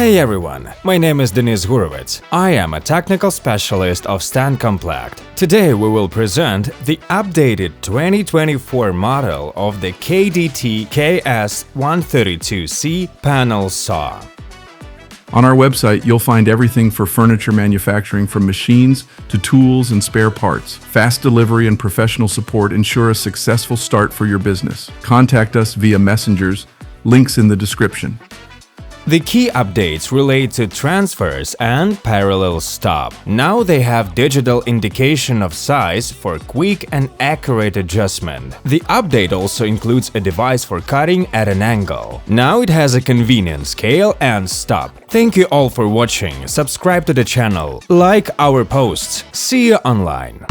Hey everyone, my name is Denis Gurevich. I am a technical specialist of Stancomplect. Today we will present the updated 2024 model of the KDT KS-132C panel saw. On our website, you'll find everything for furniture manufacturing, from machines to tools and spare parts. Fast delivery and professional support ensure a successful start for your business. Contact us via messengers, links in the description. The key updates relate to transfers and parallel stop. Now they have digital indication of size for quick and accurate adjustment. The update also includes a device for cutting at an angle. Now it has a convenient scale and stop. Thank you all for watching. Subscribe to the channel, like our posts. See you online.